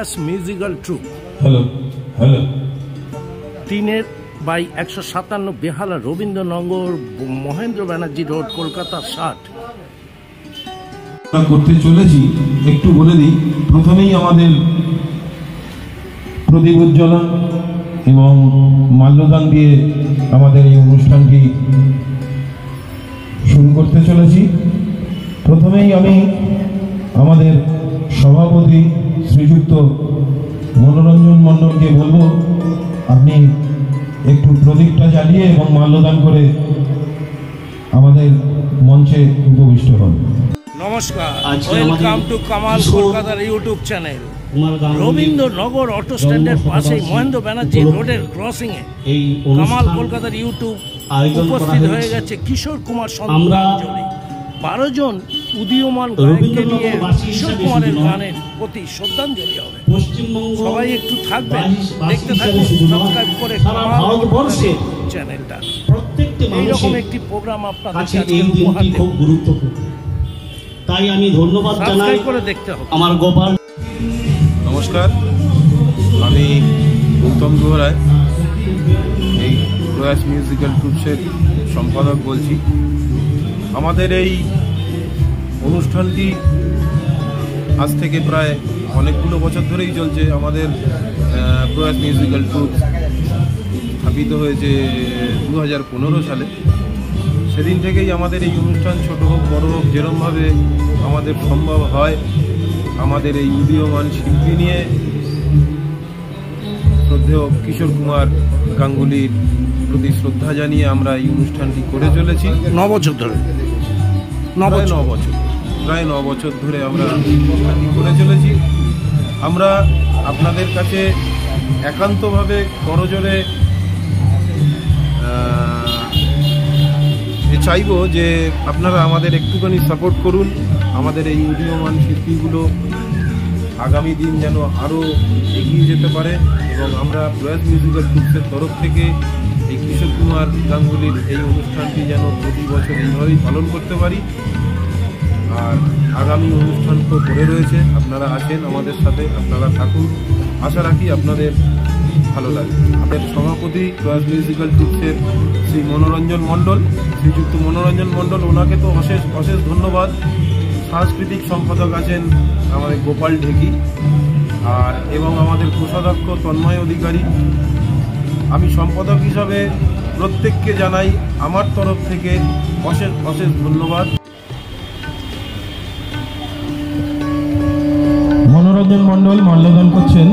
প্রয়াস musical troop. Hello hello 3/157 বেহালা Rabindranagar, Mahendra Banerjee road, Kolkata 60 করতে চলেছি। একটু বলে দিই, প্রথমেই আমাদের প্রদীপ উজ্জ্বলন এবং মাল্যদান দিয়ে আমাদের এই অনুষ্ঠানটি শুরু করতে চলেছি। প্রথমেই আমি আমাদের সভাপতি শ্রীযুক্ত মনোরঞ্জন মণ্ডলকে বলবো, আপনি একটু প্রদীপটা জ্বালিয়ে এবং মাল্যদান করে আমাদের মঞ্চে উপবিষ্ট হন। নমস্কার, ওয়েলকাম টু কামাল কলকাতার ইউটিউব চ্যানেল। রবীন্দ্রনগর অটো স্ট্যান্ডের পাশে মহেন্দ্র ব্যানার্জি রোডের ক্রসিং এ কামাল কলকাতার ইউটিউব উপস্থিত হয়ে গেছে কিশোর কুমার শ্রদ্ধাঞ্জলি। 12 জন উদীয়মান গায়ককে নিয়ে কিশোর কুমারের গানের প্রতি শ্রদ্ধাঞ্জলি হবে। সবাই একটু থাকবেন, দেখতে থাকুন, সাবস্ক্রাইব করে ভারতবর্ষের চ্যানেলটা। এইরকম একটি প্রোগ্রাম আপনাদের খুব গুরুত্বপূর্ণ, তাই আমি ধন্যবাদ জানাই করে দেখতে হবে আমার গোপাল। নমস্কার, আমি গৌতম রায়, এই প্রয়াস মিউজিক্যাল ট্রুপসের সম্পাদক বলছি। আমাদের এই অনুষ্ঠানটি আজ থেকে প্রায় অনেকগুলো বছর ধরেই চলছে। আমাদের প্রয়াস মিউজিক্যাল ট্রুপ স্থাপিত হয়েছে 2015 সালে। সেদিন থেকেই আমাদের এই অনুষ্ঠান ছোট হোক বড় হোক, যেরমভাবে আমাদের সম্ভব হয়, আমাদের এই উদীয়মান শিল্পী নিয়ে শ্রদ্ধেয় কিশোর কুমার গাঙ্গুলির প্রতি শ্রদ্ধা জানিয়ে আমরা এই অনুষ্ঠানটি করে চলেছি। 9 বছর ধরে, প্রায় 9 বছর ধরে আমরা অনুষ্ঠানটি করে চলেছি। আমরা আপনাদের কাছে একান্তভাবে করজোরে চাইব যে আপনারা আমাদের একটুখানি সাপোর্ট করুন। আমাদের এই উদীয়মান শিল্পীগুলো আগামী দিন যেন আরও এগিয়ে যেতে পারে, এবং আমরা প্রয়াস মিউজিক্যাল ট্রুপসের তরফ থেকে এই কিশোর কুমার গাঙ্গুলির এই অনুষ্ঠানটি যেন প্রতি বছর এইভাবেই পালন করতে পারি। আর আগামী অনুষ্ঠান তো পড়ে রয়েছে, আপনারা আছেন আমাদের সাথে, আপনারা থাকুন। আশা রাখি আপনাদের ভালো লাগবে। আমাদের সভাপতি প্রয়াস মিউজিক্যাল ট্রুপসের শ্রী মনোরঞ্জন মণ্ডল, শ্রীযুক্ত মনোরঞ্জন মণ্ডল, ওনাকে তো অশেষ অশেষ ধন্যবাদ। সাংস্কৃতিক সম্পাদক আছেন আমাদের গোপাল ঢেকি, আর এবং আমাদের কোষাধ্যক্ষ তন্ময় অধিকারী। আমি সম্পাদক হিসাবে প্রত্যেককে জানাই আমার তরফ থেকে অশেষ অশেষ ধন্যবাদ। মনোরঞ্জন মণ্ডল মাল্যদান করছেন।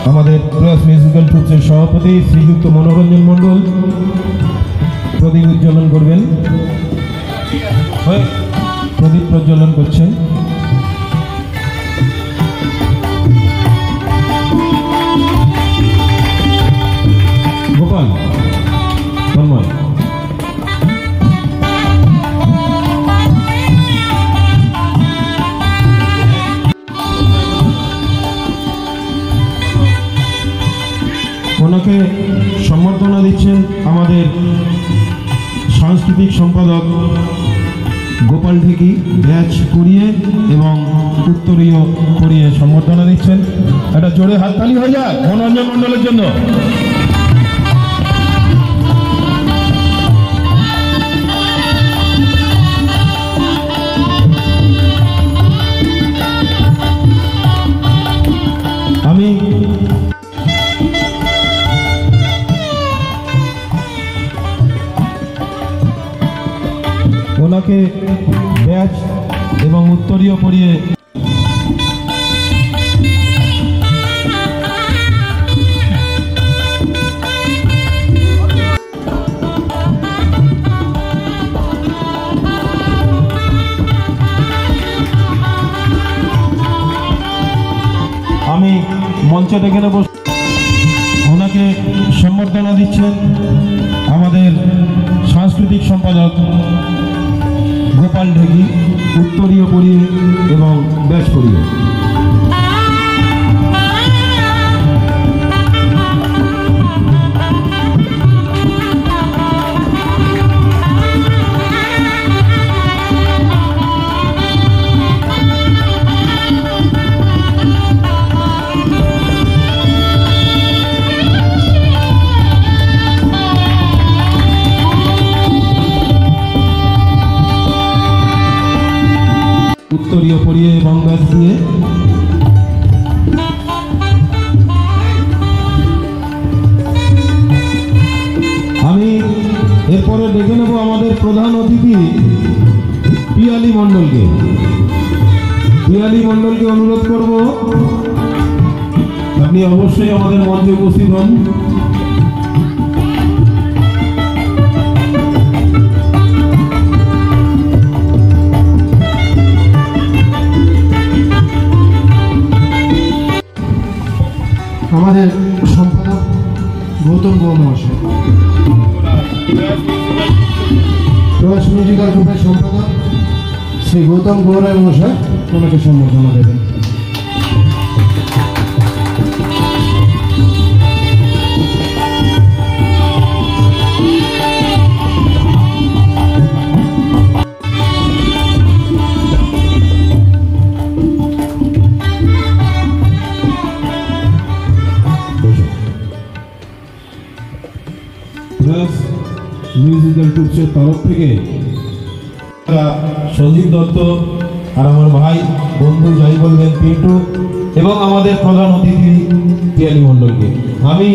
আমাদের প্রয়াস মিউজিক্যাল ট্রুপসের সভাপতি শ্রীযুক্ত মনোরঞ্জন মণ্ডল প্রদীপ উজ্জ্বলন করবেন, প্রদীপ প্রজ্বলন করছেন। গোপাল, তন্ময়, ওনাকে সম্বর্ধনা দিচ্ছেন আমাদের সাংস্কৃতিক সম্পাদক গোপাল ঢেকি, ব্যাচ করিয়ে এবং উত্তরীয় করিয়ে সম্বর্ধনা দিচ্ছেন। একটা জোরে হাততালি হয়ে যায় মনোরঞ্জন মণ্ডলের জন্য। আমি ওনাকে ব্যাচ এবং উত্তরীয় পরিয়ে আমি মঞ্চে ডেকে নেব। ওনাকে সম্বর্ধনা দিচ্ছেন আমাদের সাংস্কৃতিক সম্পাদক গোপাল ঢেকি, উত্তরীয় পরিয়ে এবং ব্যাচ করিয়ে। প্রধান অতিথি পিয়ালি মণ্ডলকে অনুরোধ করব আপনি অবশ্যই আমাদের মঞ্চে উপস্থিত হন। আমাদের সম্পাদক গৌতম গৌ মহাশয়, প্রয়াস মিউজিক্যাল গ্রুপের সম্পাদক শ্রী গৌতম গৌরায় মহাশয় ওনাকে সম্বর্ধনা দেবেন। মিউজিক্যাল ট্রুপসের তরফ থেকে সঞ্জীব দত্ত আর আমার ভাই বন্ধু যাই বলবেন পিন্টু এবং আমাদের প্রধান অতিথি পিয়ালি মণ্ডলকে, আমি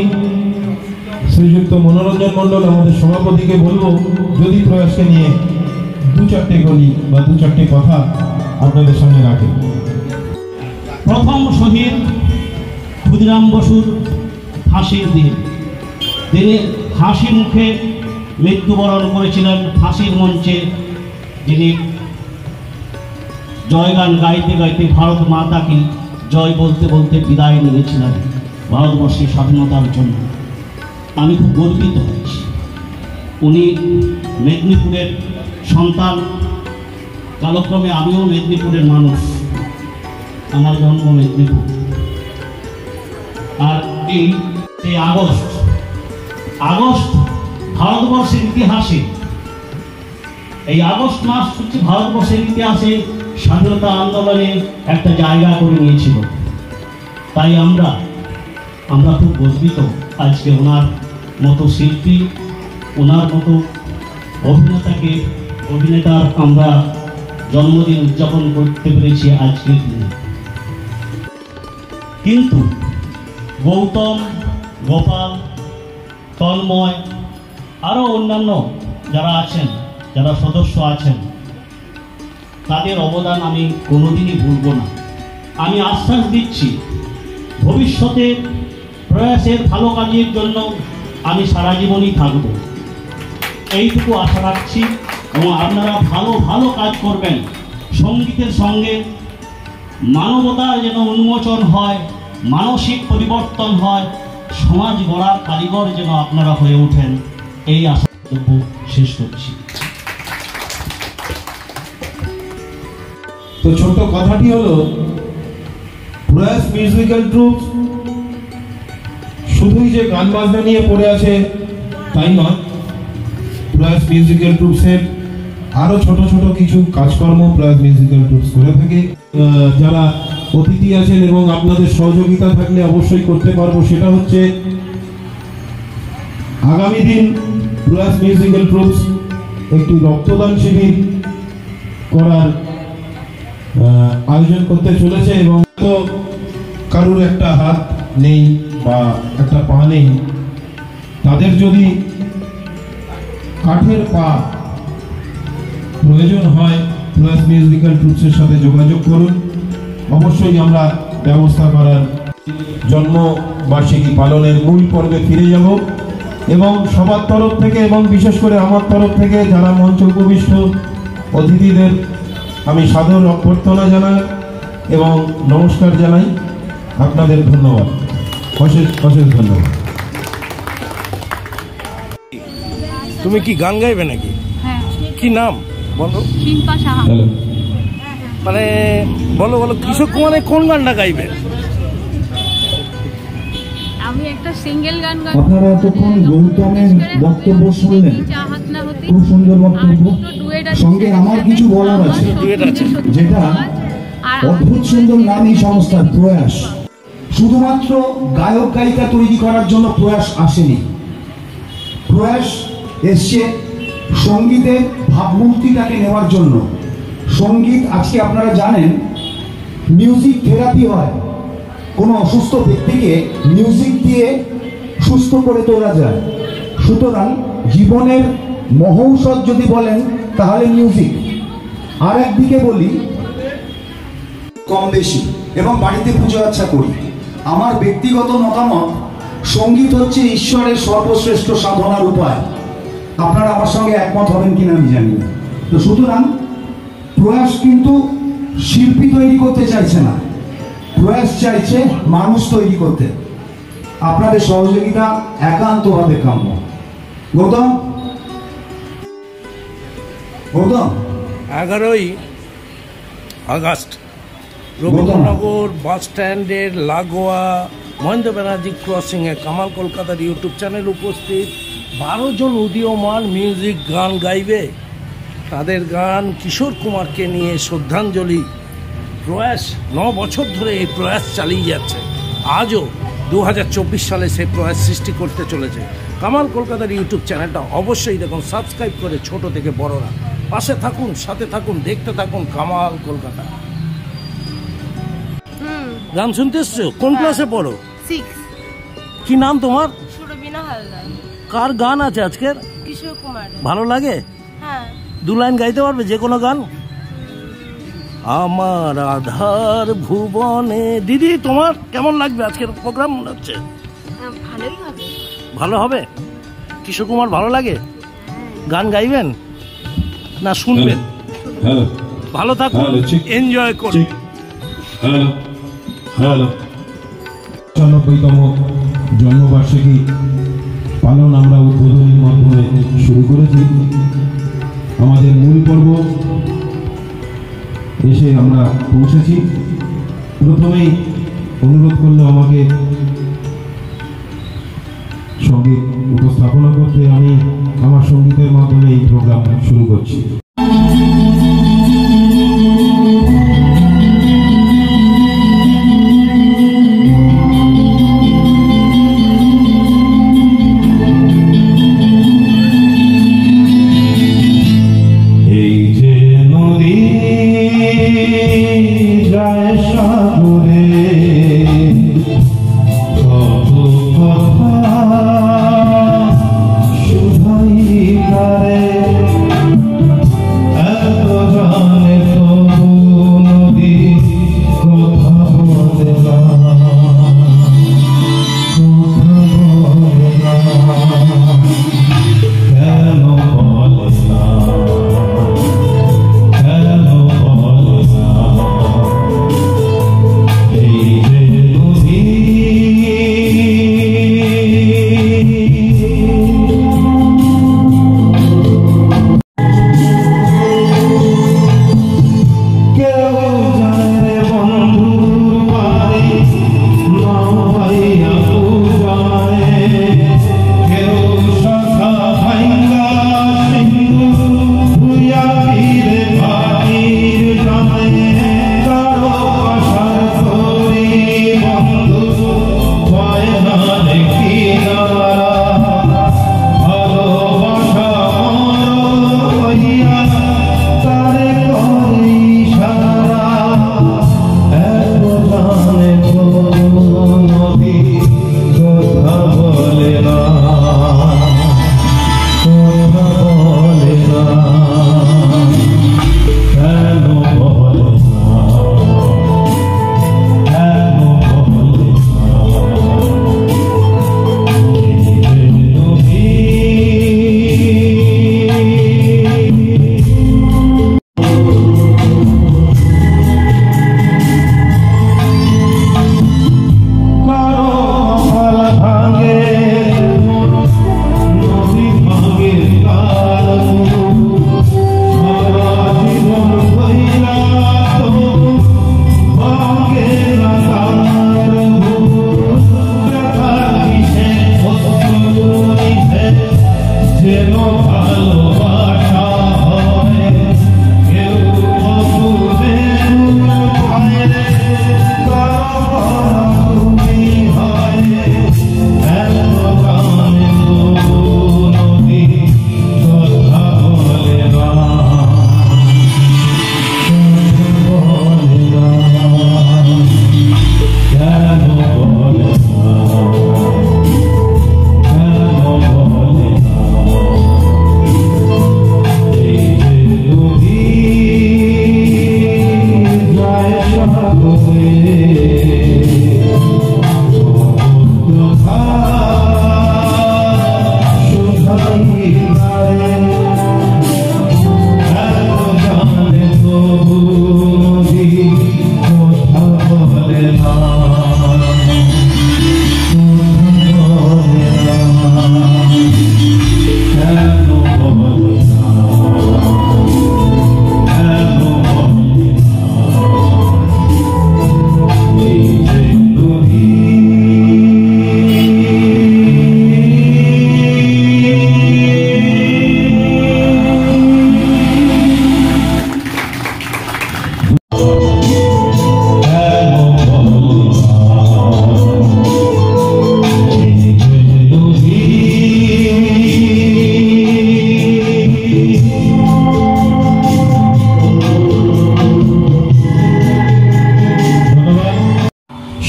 শ্রীযুক্ত মনোরঞ্জন মণ্ডল আমাদের সভাপতিকে বলবো যদি প্রয়াসকে নিয়ে দু চারটে গলি বা দু চারটে কথা আপনাদের সামনে রাখেন। প্রথম শহীদ ক্ষুদিরাম বসুর ফাঁসির দিন, তিনি হাসি মুখে মৃত্যুবরণ করেছিলেন ফাঁসির মঞ্চে। যিনি জয়গান গাইতে গাইতে ভারত মাতা কি জয় বলতে বলতে বিদায় নিয়েছিলেন ভারতবর্ষের স্বাধীনতার জন্য। আমি খুব গর্বিত হয়েছি। উনি মেদিনীপুরের সন্তান, কালক্রমে আমিও মেদিনীপুরের মানুষ, আমার জন্ম মেদিনীপুর। আর এই আগস্ট ভারতবর্ষের ইতিহাসে, এই আগস্ট মাস হচ্ছে ভারতবর্ষের ইতিহাসে স্বাধীনতা আন্দোলনে একটা জায়গা করে নিয়েছিল। তাই আমরা খুব গর্বিত আজকে ওনার মতো শিল্পী, ওনার মতো অভিনেতার আমরা জন্মদিন উদযাপন করতে পেরেছি আজকের দিনে। কিন্তু গৌতম, গোপাল, তন্ময় আরও অন্যান্য যারা আছেন, যারা সদস্য আছেন, তাদের অবদান আমি কোনোদিনই ভুলব না। আমি আশ্বাস দিচ্ছি ভবিষ্যতে প্রয়াসের ভালো কাজের জন্য আমি সারা জীবনই থাকব, এইটুকু আশা রাখছি। এবং আপনারা ভালো ভালো কাজ করবেন, সঙ্গীতের সঙ্গে মানবতার যেন উন্মোচন হয়, মানসিক পরিবর্তন হয়, সমাজ গড়ার কারিগর যেন আপনারা হয়ে ওঠেন, এই আশা শেষ করছি। তো ছোট্ট কথাটি হলো, প্রয়াস মিউজিক্যাল ট্রুপ শুধুই যে গান বাজনা নিয়ে পড়ে আছে তাই নয়। প্রয়াস মিউজিক্যাল ট্রুপসের আরো ছোট ছোট কিছু কাজকর্ম প্রয়াস মিউজিক্যাল ট্রুপস করে থাকে। যারা অতিথি আছেন এবং আপনাদের সহযোগিতা থাকলে অবশ্যই করতে পারবো, সেটা হচ্ছে আগামী দিন প্রয়াস মিউজিক্যাল ট্রুপস একটি রক্তদান শিবির করার আয়োজন করতে চলেছে। এবং তো কারুর একটা হাত নেই বা একটা পা নেই, তাদের যদি কাঠের পা প্রয়োজন হয় প্রয়াস মিউজিক্যাল ট্রুপসের সাথে যোগাযোগ করুন। অবশ্যই আমরা ব্যবস্থা করার জন্মবার্ষিকী পালনের মূল পর্বে ফিরে যাব এবং সবার তরফ থেকে এবং বিশেষ করে আমার তরফ থেকে যারা মঞ্চ উপবিষ্ট অতিথিদের আমি সাদর অভ্যর্থনা জানাই এবং নমস্কার জানাই। আপনাদের ধন্যবাদ, অশেষ অশেষ ধন্যবাদ। তুমি কি গান গাইবে নাকি? হ্যাঁ। কি নাম বলো? শিল্পা সাহা। মানে বলো কৃষক কুমারের কোন গানটা গাইবে? আমি একটা সিঙ্গেল গান গাই। আপনারা এতক্ষণ গৌতমের বক্তব্য শুনলেন, খুব সুন্দর বক্তব্য। সঙ্গে আমার কিছু বলার আছে, যেটা অদ্ভুত সুন্দর নাম এই সংস্থার প্রয়াস। শুধুমাত্র গায়ক গায়িকা তৈরি করার জন্য প্রয়াস আসেনি, প্রয়াস এসছে সঙ্গীতের ভাবমূর্তিটাকে নেওয়ার জন্য। সঙ্গীত আজকে আপনারা জানেন মিউজিক থেরাপি হয়, কোনো অসুস্থ ব্যক্তিকে মিউজিক দিয়ে সুস্থ করে তোলা যায়। সুতরাং জীবনের মহৌষধ যদি বলেন তাহলে মিউজিক, আর একদিকে বলি কম বেশি, এবং বাড়িতে পুজো আচ্ছা করি। আমার ব্যক্তিগত মতামত, সঙ্গীত হচ্ছে ঈশ্বরের সর্বশ্রেষ্ঠ সাধনার উপায়। আপনারা আমার সঙ্গে একমত হবেন কিনা আমি জানি না। তো সুতরাং প্রয়াস কিন্তু শিল্পী তৈরি করতে চাইছে না, প্রয়াস চাইছে মানুষ তৈরি করতে। আপনাদের সহযোগিতা একান্তভাবে কাম্য। গৌতম 11ই আগস্ট রবীন্দ্রনগর বাস স্ট্যান্ডের লাগোয়া মহেন্দ্র ব্যানার্জি ক্রসিংয়ে কামাল কলকাতার ইউটিউব চ্যানেল উপস্থিত 12 জন উদীয়মান মিউজিক গান গাইবে। তাদের গান কিশোর কুমারকে নিয়ে শ্রদ্ধাঞ্জলি। প্রয়াস 9 বছর ধরে এই প্রয়াস চালিয়ে যাচ্ছে, আজও 2024 সালে সেই প্রয়াস সৃষ্টি করতে চলেছে। কামাল কলকাতার ইউটিউব চ্যানেলটা অবশ্যই দেখুন, সাবস্ক্রাইব করে ছোট থেকে বড়রা পাশে থাকুন, সাথে থাকুন, দেখতে থাকুন কামাল কলকাতা। গান শুনতে এসছো? কোন ক্লাসে পড়ো? 6। কি নাম তোমার? সুরবিনা হালদার। কার গান আছে আজকের? কিশোর কুমার। ভালো লাগে? হ্যাঁ। 2 লাইন গাইতে পারবে যে কোনো গান? আমার আধার ভুবনে। দিদি তোমার কেমন লাগবে আজকের প্রোগ্রাম? মনে হচ্ছে ভালোই হবে। ভালো হবে। কিশোর কুমার ভালো লাগে? গান গাইবেন না শুনবেন? ভালো থাকুন, এনজয় করুন। 95তম জন্মবার্ষিকী পালন আমরা উদ্বোধনীর মাধ্যমে শুরু করেছি। আমাদের মূল পর্ব এসে আমরা পৌঁছেছি। প্রথমেই অনুরোধ করলো আমাকে সঙ্গীত উপস্থাপনা করতে। আমি আমার সঙ্গীতের মাধ্যমে এই প্রোগ্রাম শুরু করছি। Oh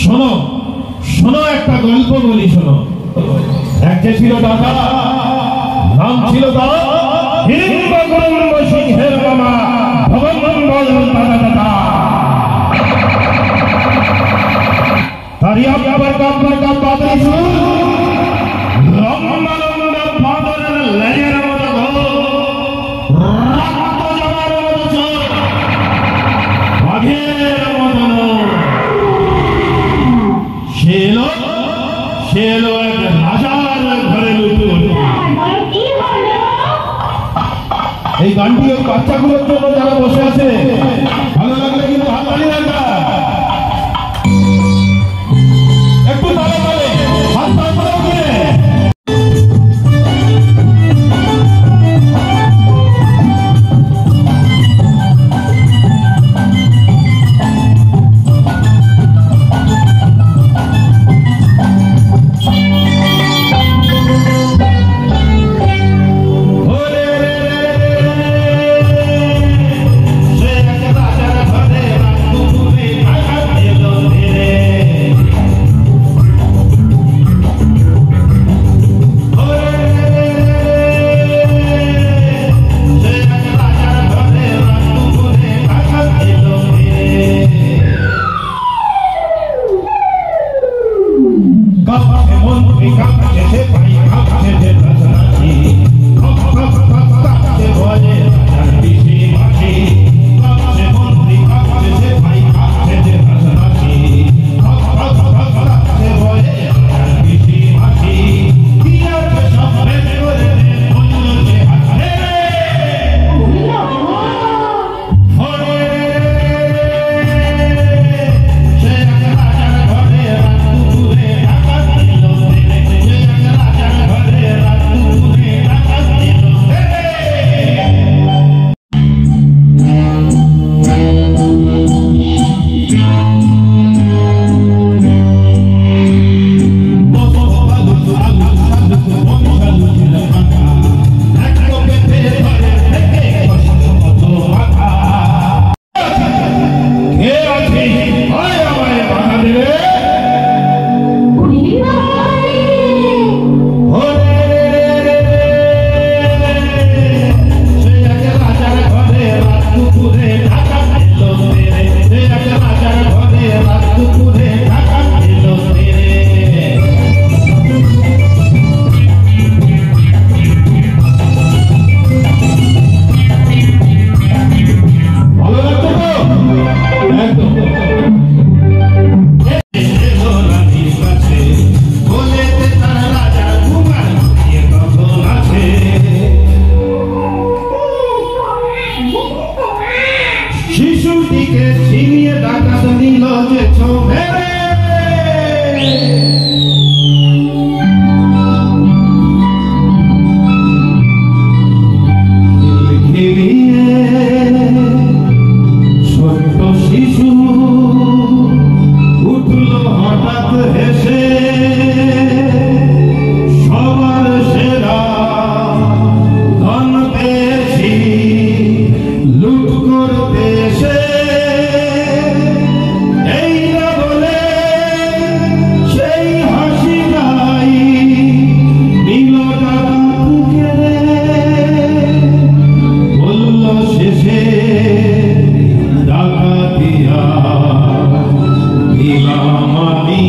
শোনো শোনো, একটা গল্প বলি শোনো। এক যে ছিল দাদা, নাম ছিল দাদা হিড়িম্বকরম্ব সিংহের মামা ভবনমন্ডল দাদা দাদা। তারই আপনার কাপ বাদরি শুন, লম্বা লম্বা পাথরের লেজের মতো রক্ত জমার মতো চোখ, বাঘের মতো নখ। সে এলো এক রাজার ঘরে লুটুন। এই গানটি ওই বাচ্চাগুলোর জন্য যারা বসে আছে, ভালো লাগলে কিন্তু হাততালি রাখবা, একটু তালে তালে হাত পা করে উঠে। শিশুটিকে ছিনিয়ে ডাকাত নিল যে ছোঁড়ে। ছোট্ট শিশু উঠল হঠাৎ হেসে, সবার সেরা ধন পেয়েছি লুট করতে এসে। এই না বলে সেই হাসি গাই নিল ডাকাতকে রে, বলল শেষে ডাকাতিয়া দিলাম আমি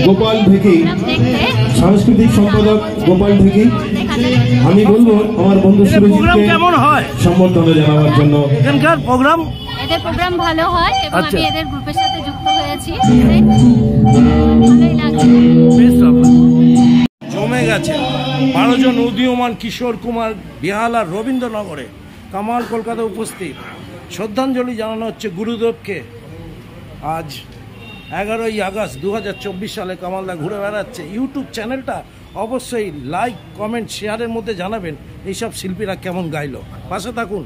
গোপাল থেকে, সাংস্কৃতিক সম্পাদক গোপাল থেকে আমি বলবো আমার বন্ধু সুরজিৎকে কেমন হয় সম্বর্ধনা জানাবার জন্য। এখানকার প্রোগ্রাম, এদের প্রোগ্রাম ভালো হয় এবং আমি এদের গ্রুপের সাথে যুক্ত হয়েছি, ভালোই লাগছে। জমে গেছে 12 জন উদীয়মান কিশোর কুমার বেহালার রবীন্দ্রনগরে কামাল কলকাতা উপস্থিত। শ্রদ্ধাঞ্জলি জানানো হচ্ছে গুরুদেবকে। আজ 11ই আগস্ট 2024 সালে কামালদা ঘুরে বেড়াচ্ছে। ইউটিউব চ্যানেলটা অবশ্যই লাইক, কমেন্ট, শেয়ারের মধ্যে জানাবেন এইসব শিল্পীরা কেমন গাইলো। পাশে থাকুন।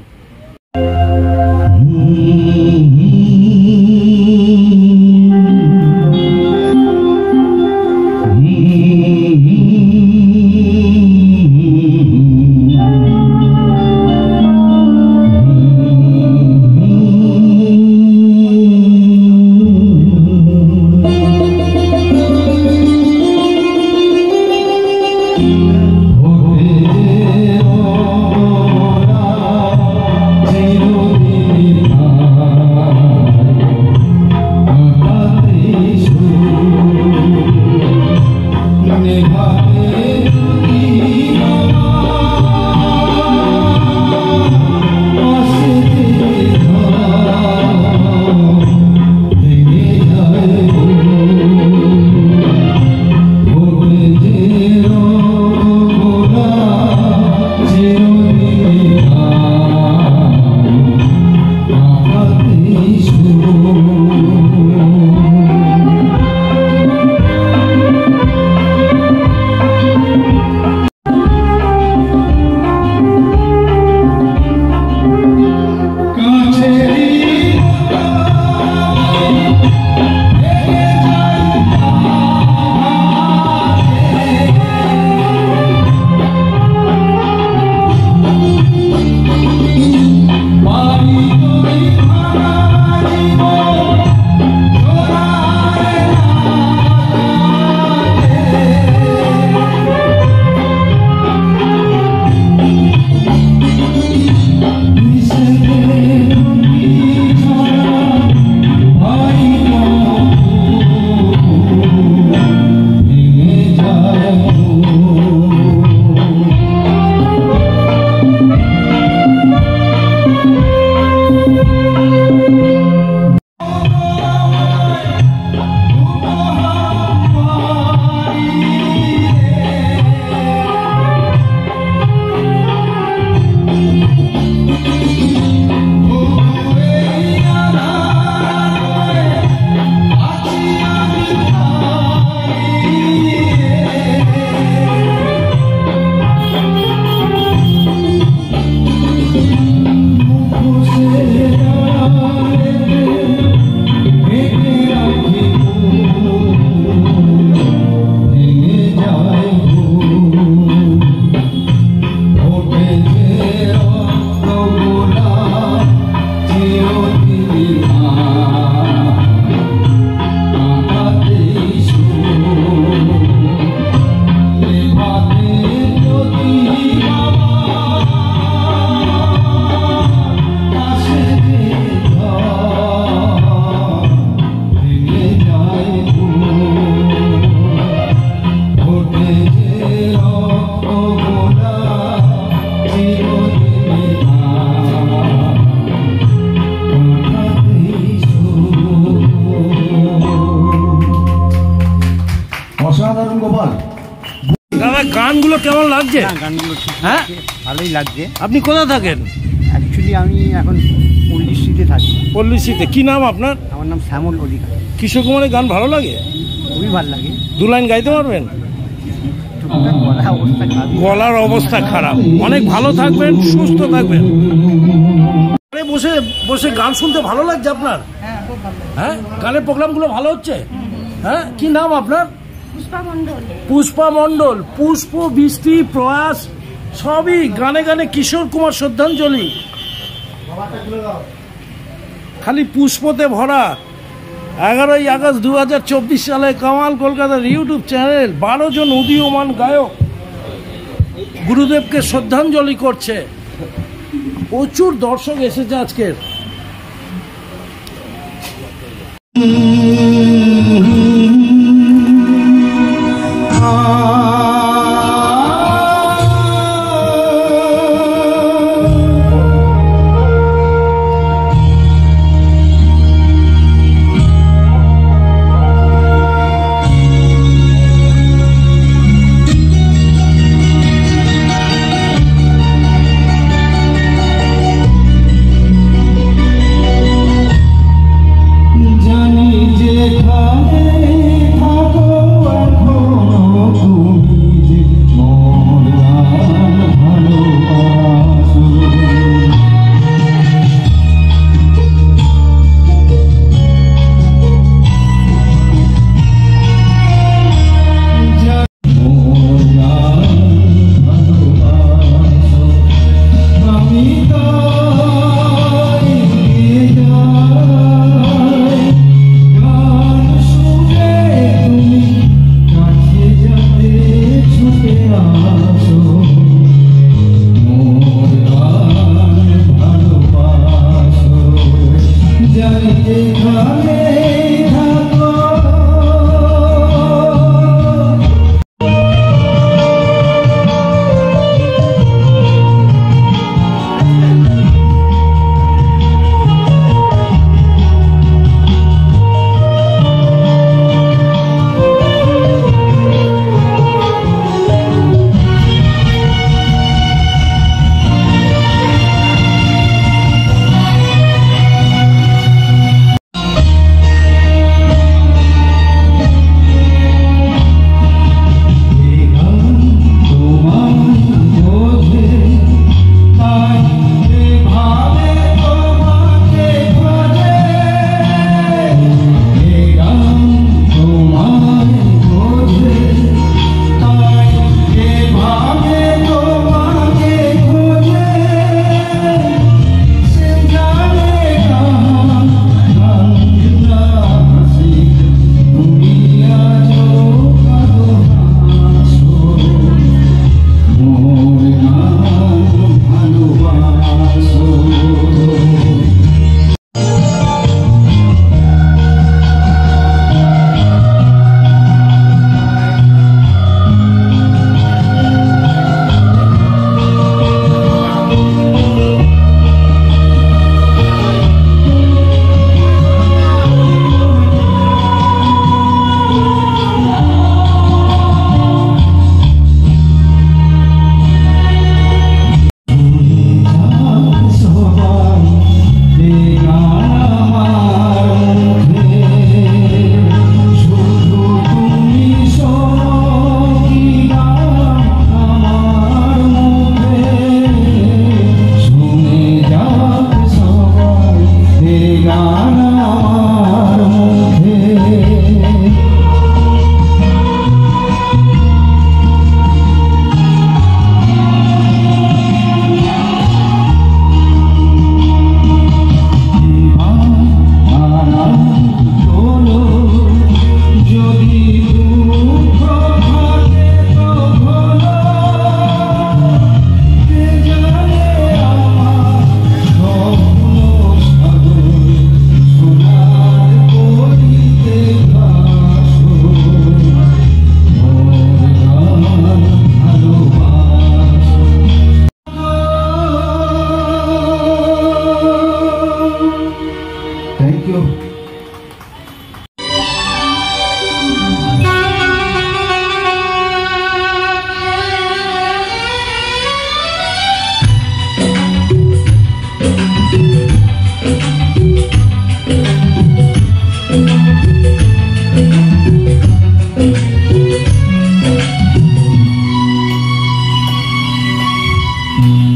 গানগুলো কেমন লাগছে? হ্যাঁ ভালোই লাগছে। আপনি কোথায় থাকেন? অ্যাকচুয়ালি আমি এখন পল্লীশ্রীতে থাকি। পল্লীশ্রীতে। কি নাম আপনার? আমার নাম শ্যামল অধিকারী। কিশোর কুমারের গান ভালো লাগে? খুবই ভালো লাগে। দু লাইন গাইতে পারবেন? গলার অবস্থা খারাপ। অনেক ভালো থাকবেন, সুস্থ থাকবেন। বসে বসে গান শুনতে ভালো লাগছে আপনার? হ্যাঁ, গানের প্রোগ্রামগুলো ভালো হচ্ছে। হ্যাঁ, কি নাম আপনার? পুষ্পা মণ্ডল। পুষ্প, বৃষ্টি, প্রয়াস সবই গানে গানে কিশোর কুমার শ্রদ্ধাঞ্জলি। খালি পুষ্পতে ভরা। 11ই আগস্ট 2024 সালে কামাল কলকাতার ইউটিউব চ্যানেল 12 জন উদীয়মান গায়ক গুরুদেবকে শ্রদ্ধাঞ্জলি করছে। প্রচুর দর্শক এসেছে আজকের। জানি যেখানে থ্যাংক ইউ।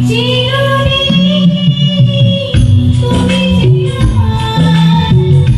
চিরদিন তুমি যে আমার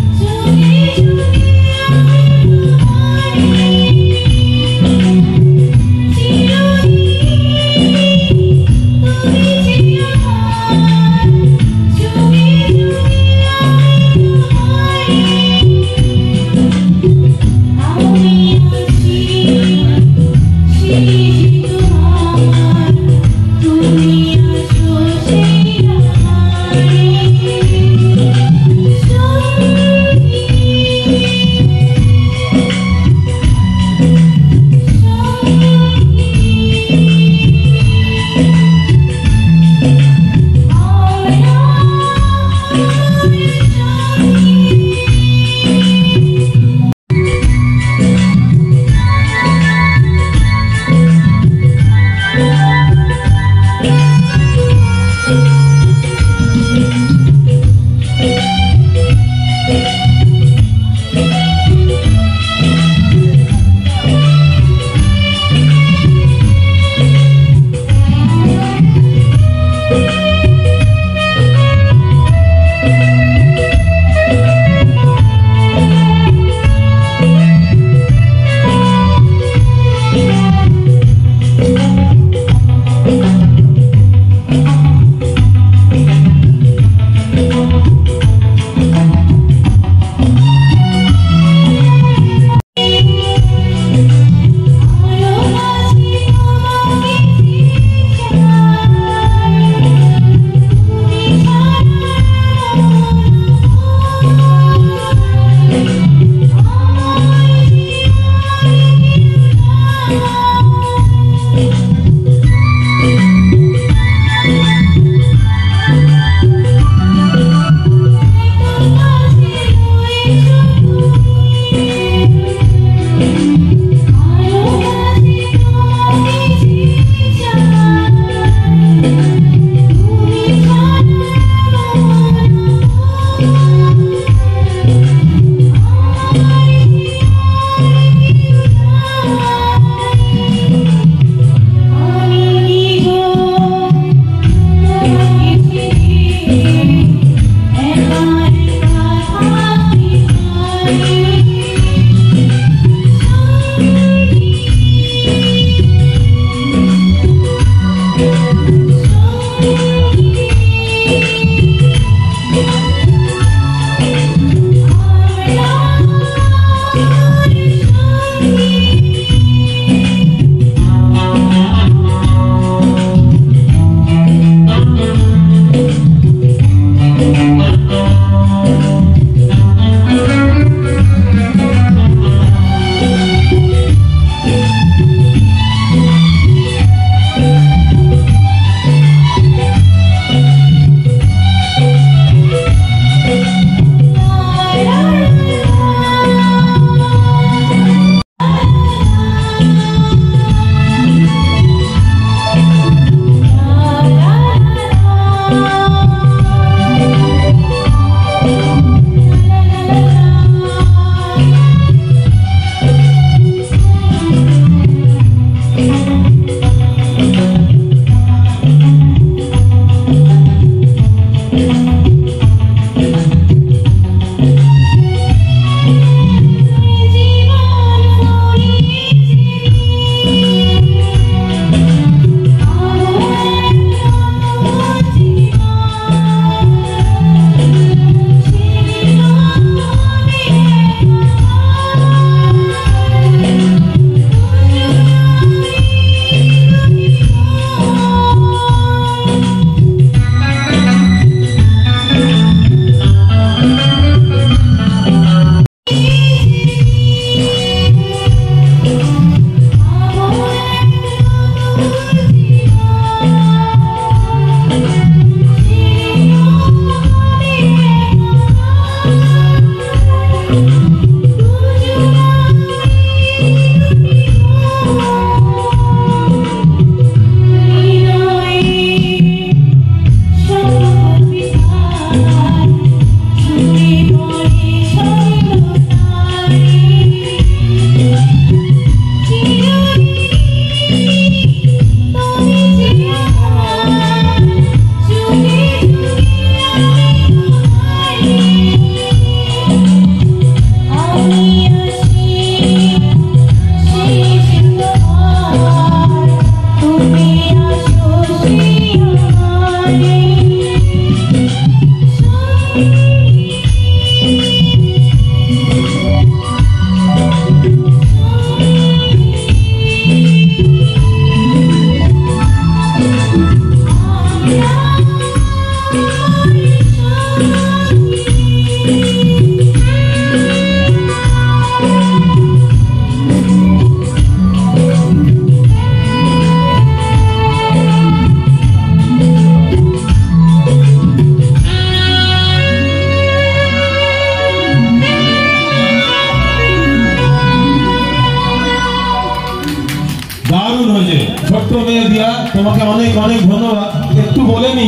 তোমাকে অনেক অনেক ধন্যবাদ। একটু বলে নি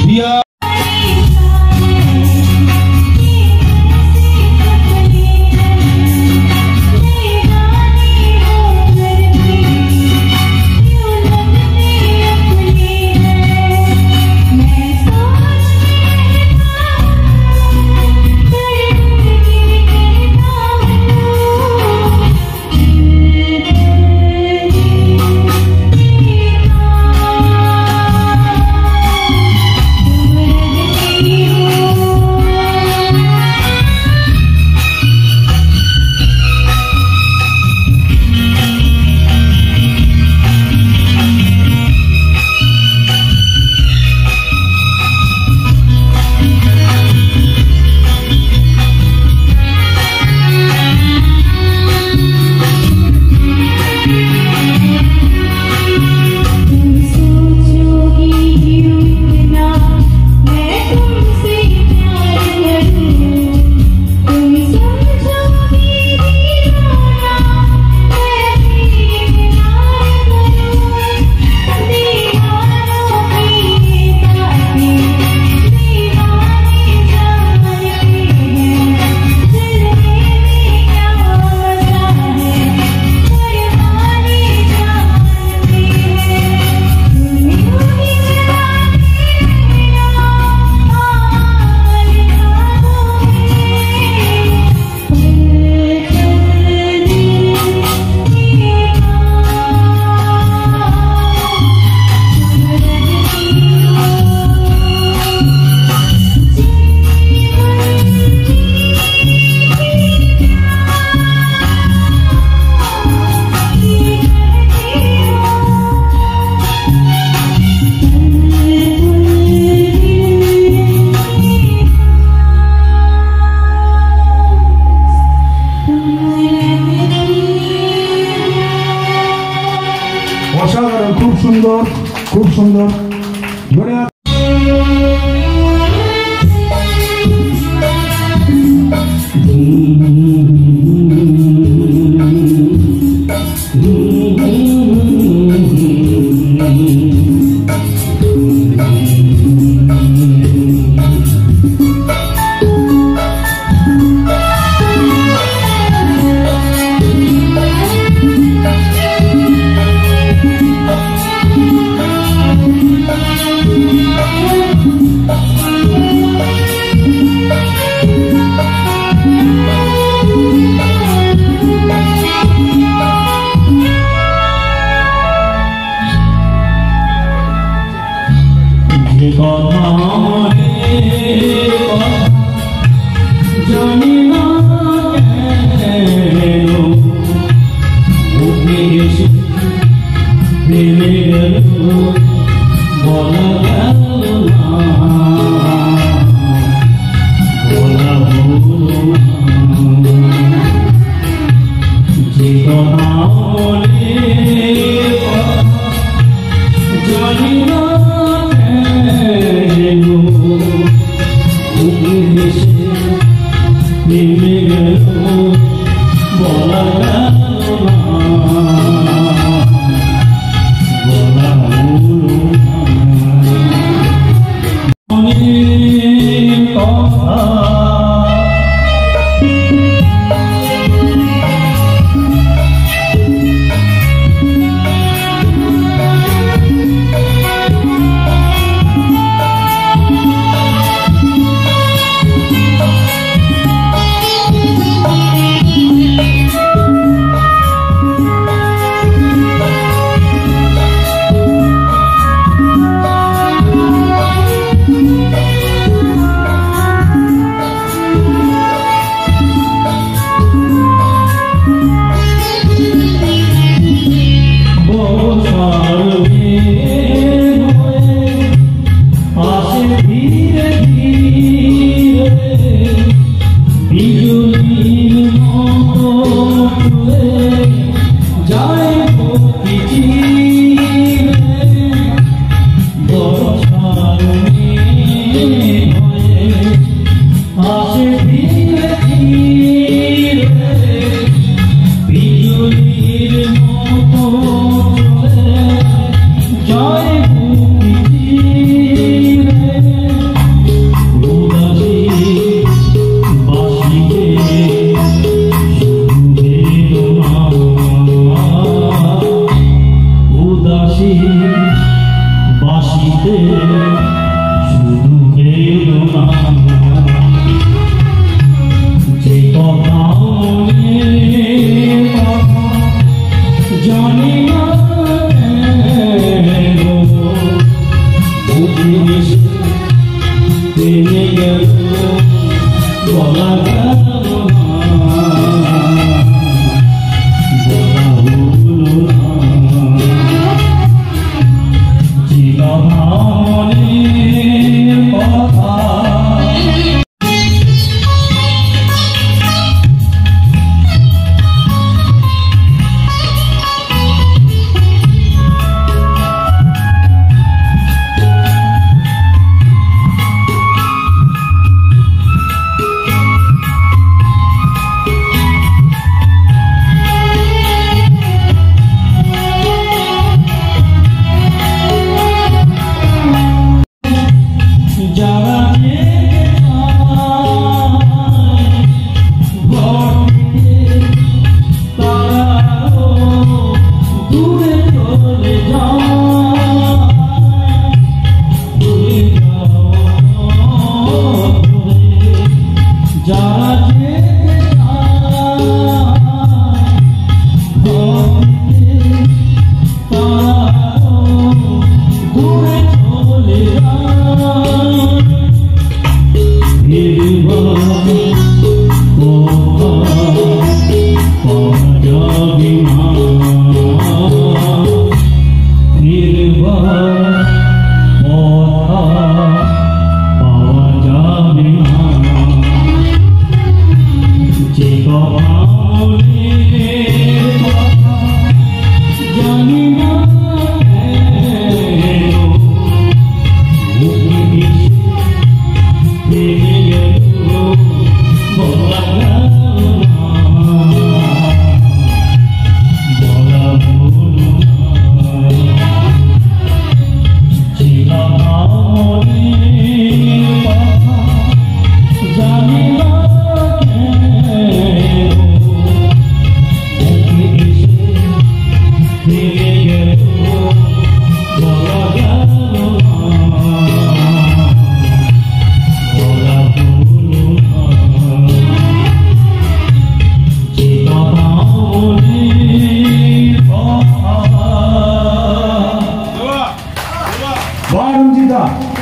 দিয়া অসাধারণ, খুব সুন্দর, খুব সুন্দর। ধরে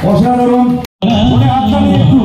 অসাধারণ একটু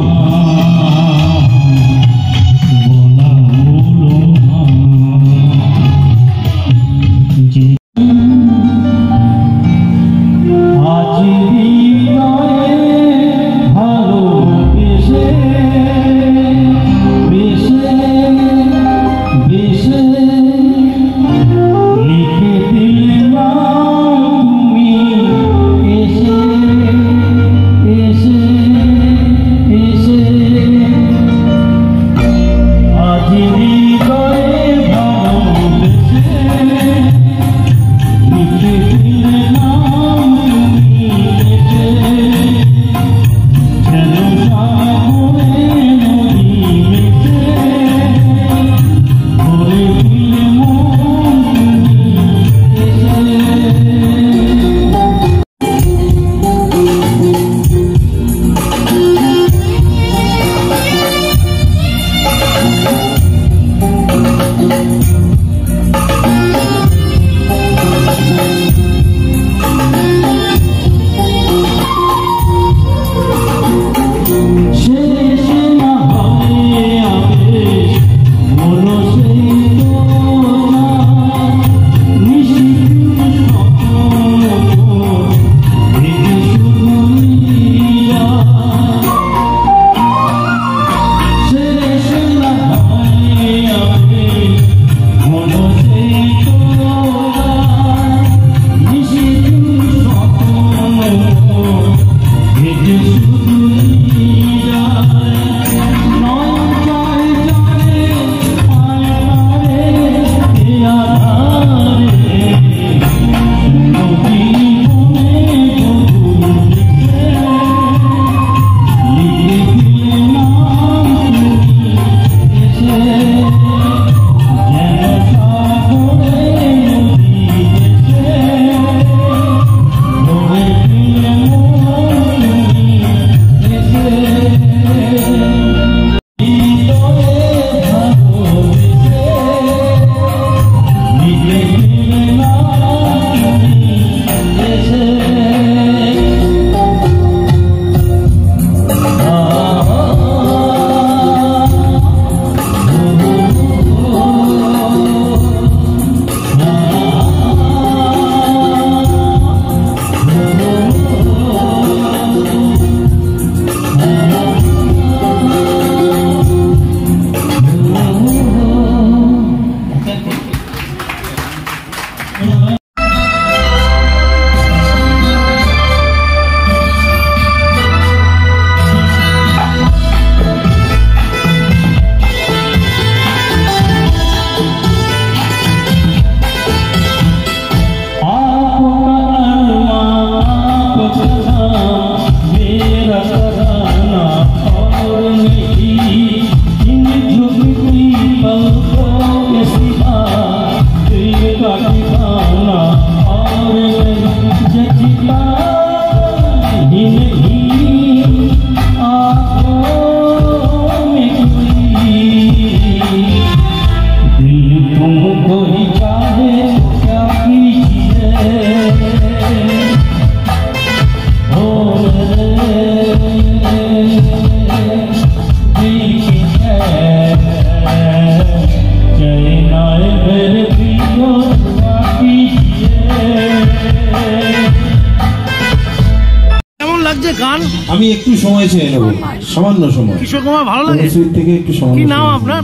আমি একটু সময় চেয়ে নেব, সামান্য সময়। কিশোর কুমার ভালো লাগে থেকে একটু সময়। কি নাম আপনার?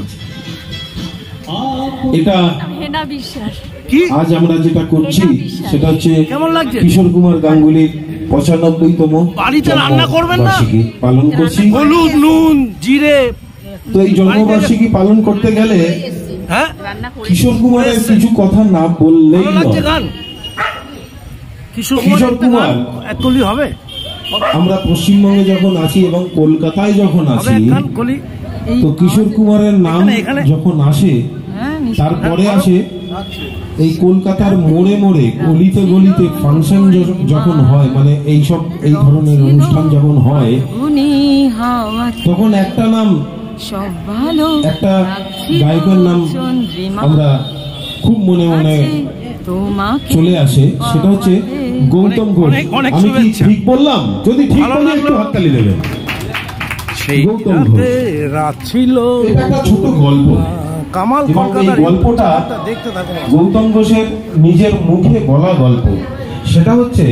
এটা হেনা বিশ্বাস। আজ আমরা যেটা করছি সেটা হচ্ছে কেমন লাগছে কিশোর কুমার গাঙ্গুলির 95তম বাড়িতে রান্না করবেন না? জন্মবার্ষিকী পালন করছি। হলুদ, নুন, জিরে। তো এই জন্মবার্ষিকী পালন করতে গেলে হ্যাঁ, কিশোর কুমারের কিছু কথা না বললেই ভালো লাগছে গান। কিশোর কুমার একলি হবে। আমরা পশ্চিমবঙ্গে যখন আছি এবং কলকাতায় যখন আছি, তো কিশোর কুমারের নাম যখন আসে, তারপরে আসে এই কলকাতার মোড়ে মোড়ে, গলিতে গলিতে ফাংশন যখন হয়, মানে এইসব এই ধরনের অনুষ্ঠান যখন হয়, তখন একটা নাম, একটা গায়কের নাম আমরা খুব মনে মনে চলে আসে, সেটা হচ্ছে গৌতম ঘোষ। আমি কি ঠিক বললাম? যদি ঠিক বলি একটু হাততালি দেবেন। গৌতম ঘোষ, এটা একটা ছোট গল্প। কামাল এই গল্পটা গৌতম ঘোষের নিজের মুখে বলা গল্প। সেটা হচ্ছে